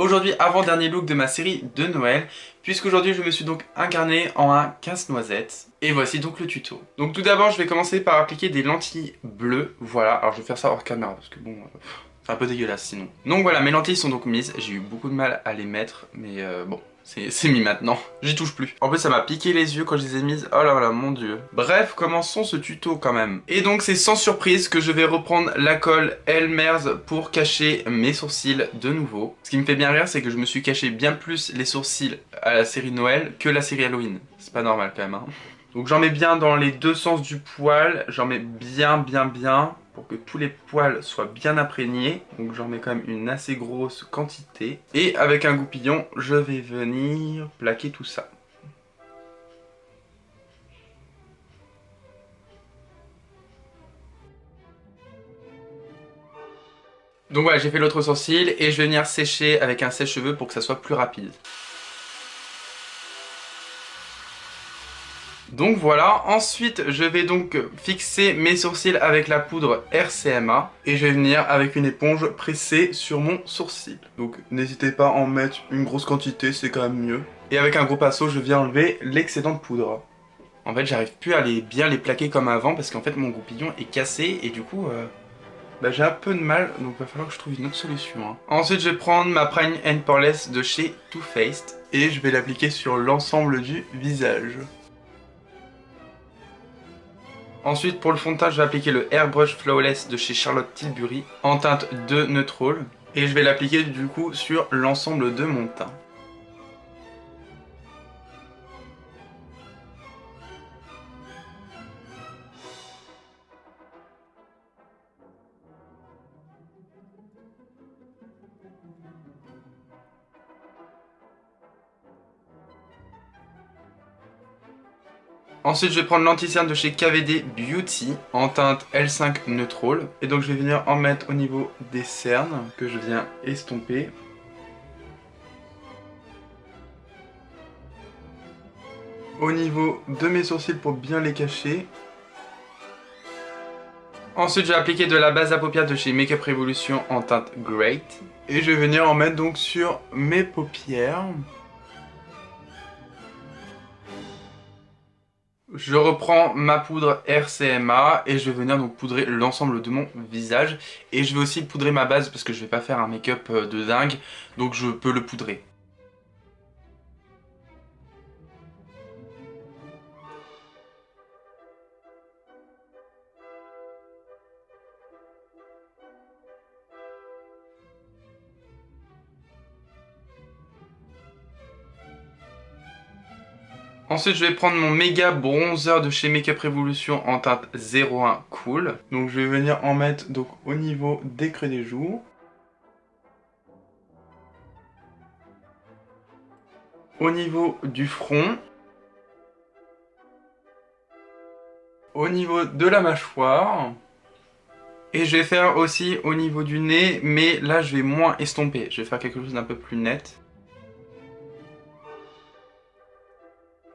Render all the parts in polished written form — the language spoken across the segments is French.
Aujourd'hui, avant-dernier look de ma série de Noël, puisqu'aujourd'hui je me suis donc incarné en un casse-noisette. Et voici donc le tuto. Donc tout d'abord, je vais commencer par appliquer des lentilles bleues. Voilà, alors je vais faire ça hors caméra, parce que bon, c'est un peu dégueulasse sinon. Donc voilà, mes lentilles sont donc mises. J'ai eu beaucoup de mal à les mettre, mais bon. C'est mis maintenant, j'y touche plus. En plus ça m'a piqué les yeux quand je les ai mises, oh là là mon dieu. Bref, commençons ce tuto quand même. Et donc c'est sans surprise que je vais reprendre la colle Elmer's pour cacher mes sourcils de nouveau. Ce qui me fait bien rire, c'est que je me suis caché bien plus les sourcils à la série Noël que la série Halloween. C'est pas normal quand même hein. Donc j'en mets bien dans les deux sens du poil, j'en mets bien pour que tous les poils soient bien imprégnés. Donc j'en mets quand même une assez grosse quantité. Et avec un goupillon, je vais venir plaquer tout ça. Donc voilà, j'ai fait l'autre sourcil et je vais venir sécher avec un sèche-cheveux pour que ça soit plus rapide. Donc voilà, ensuite je vais donc fixer mes sourcils avec la poudre RCMA et je vais venir avec une éponge presser sur mon sourcil. Donc n'hésitez pas à en mettre une grosse quantité, c'est quand même mieux. Et avec un gros pinceau, je viens enlever l'excédent de poudre. En fait, j'arrive plus à bien les plaquer comme avant parce qu'en fait mon goupillon est cassé et du coup j'ai un peu de mal, donc il va falloir que je trouve une autre solution. Hein. Ensuite, je vais prendre ma Prime and Poreless de chez Too Faced et je vais l'appliquer sur l'ensemble du visage. Ensuite, pour le fond de teint, je vais appliquer le Airbrush Flawless de chez Charlotte Tilbury en teinte de Neutral. Et je vais l'appliquer du coup sur l'ensemble de mon teint. Ensuite, je vais prendre l'anti-cerne de chez KVD Beauty en teinte L5 Neutral. Et donc, je vais venir en mettre au niveau des cernes que je viens estomper. Au niveau de mes sourcils pour bien les cacher. Ensuite, je vais appliquer de la base à paupières de chez Makeup Revolution en teinte Great. Et je vais venir en mettre donc sur mes paupières. Je reprends ma poudre RCMA et je vais venir donc poudrer l'ensemble de mon visage. Et je vais aussi poudrer ma base parce que je vais pas faire un make-up de dingue. Donc je peux le poudrer. Ensuite, je vais prendre mon méga bronzer de chez Makeup Revolution en teinte 01 Cool. Donc je vais venir en mettre donc au niveau des creux des joues. Au niveau du front. Au niveau de la mâchoire. Et je vais faire aussi au niveau du nez, mais là je vais moins estomper. Je vais faire quelque chose d'un peu plus net.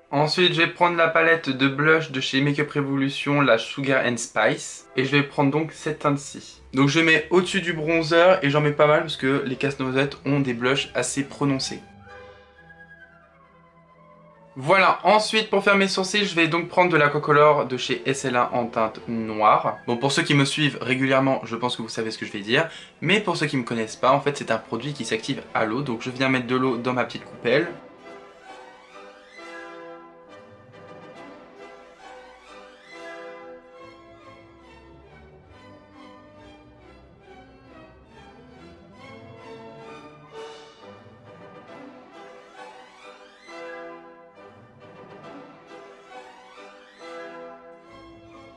Ensuite, je vais prendre la palette de blush de chez Makeup Revolution, la Sugar and Spice. Et je vais prendre donc cette teinte-ci. Donc je mets au-dessus du bronzer et j'en mets pas mal parce que les casse-noisettes ont des blushs assez prononcés. Voilà, ensuite pour faire mes sourcils, je vais donc prendre de la Cocolor de chez SL1 en teinte noire. Bon, pour ceux qui me suivent régulièrement, je pense que vous savez ce que je vais dire. Mais pour ceux qui ne me connaissent pas, en fait c'est un produit qui s'active à l'eau. Donc je viens mettre de l'eau dans ma petite coupelle.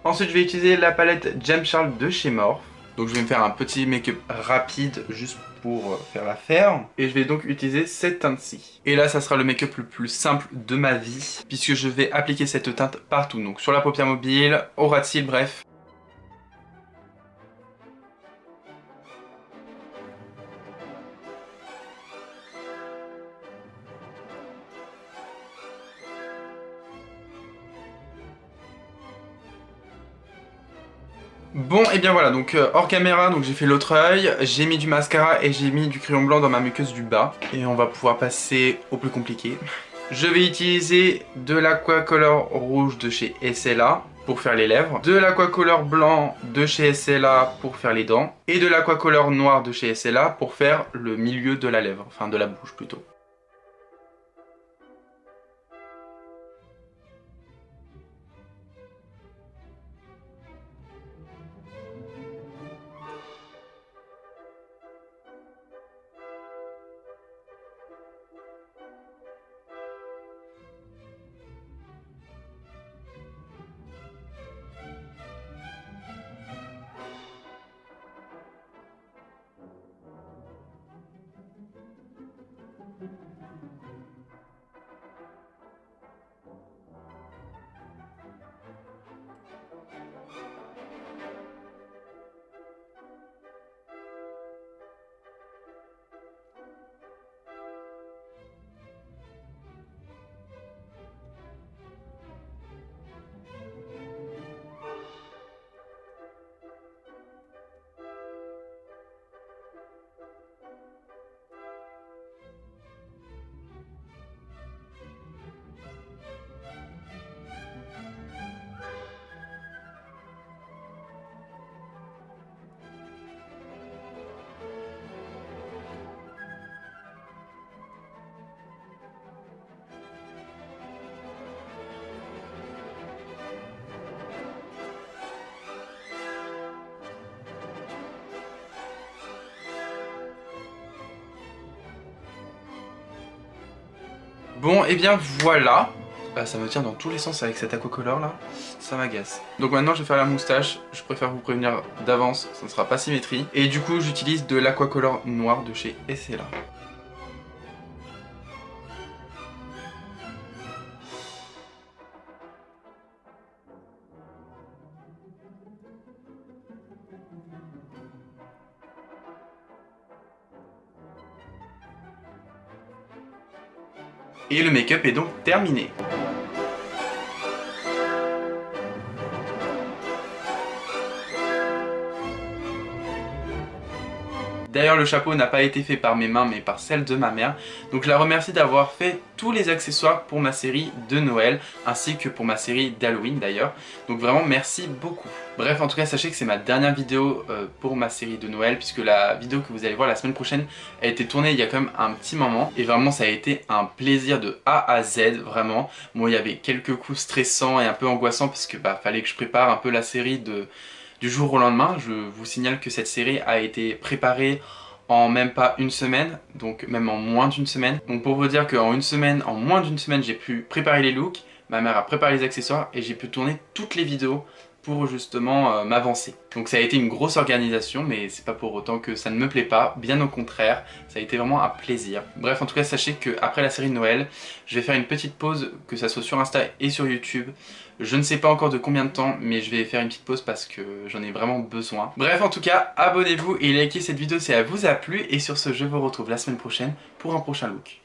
Ensuite, je vais utiliser la palette James Charles de chez Morphe. Donc je vais me faire un petit make-up rapide juste pour faire l'affaire. Et je vais donc utiliser cette teinte-ci. Et là, ça sera le make-up le plus simple de ma vie, puisque je vais appliquer cette teinte partout. Donc sur la paupière mobile, au ras de cils, bref. Bon, et bien voilà, donc hors caméra, donc j'ai fait l'autre œil, j'ai mis du mascara et j'ai mis du crayon blanc dans ma muqueuse du bas. Et on va pouvoir passer au plus compliqué. Je vais utiliser de l'Aquacolor rouge de chez SLA pour faire les lèvres, de l'Aquacolor blanc de chez SLA pour faire les dents, et de l'Aquacolor noir de chez SLA pour faire le milieu de la lèvre, enfin de la bouche plutôt. Bon, et bien voilà. Ça me tire dans tous les sens avec cet aquacolor là, ça m'agace. Donc maintenant je vais faire la moustache, je préfère vous prévenir d'avance, ça ne sera pas symétrie. Et du coup j'utilise de l'aquacolor noir de chez SLA. Et le make-up est donc terminé. D'ailleurs le chapeau n'a pas été fait par mes mains mais par celle de ma mère. Donc je la remercie d'avoir fait tous les accessoires pour ma série de Noël ainsi que pour ma série d'Halloween d'ailleurs. Donc vraiment merci beaucoup. Bref, en tout cas sachez que c'est ma dernière vidéo pour ma série de Noël puisque la vidéo que vous allez voir la semaine prochaine a été tournée il y a quand même un petit moment. Et vraiment ça a été un plaisir de A à Z vraiment. Bon, il y avait quelques coups stressants et un peu angoissants parce que fallait que je prépare un peu la série du jour au lendemain. Je vous signale que cette série a été préparée en même pas une semaine, donc même en moins d'une semaine. Donc pour vous dire qu'en une semaine, en moins d'une semaine, j'ai pu préparer les looks, ma mère a préparé les accessoires et j'ai pu tourner toutes les vidéos pour justement m'avancer. Donc ça a été une grosse organisation, mais c'est pas pour autant que ça ne me plaît pas, bien au contraire, ça a été vraiment un plaisir. Bref, en tout cas sachez qu'après la série de Noël, je vais faire une petite pause, que ça soit sur Insta et sur YouTube. Je ne sais pas encore de combien de temps, mais je vais faire une petite pause parce que j'en ai vraiment besoin. Bref, en tout cas, abonnez-vous et likez cette vidéo si elle vous a plu. Et sur ce, je vous retrouve la semaine prochaine pour un prochain look.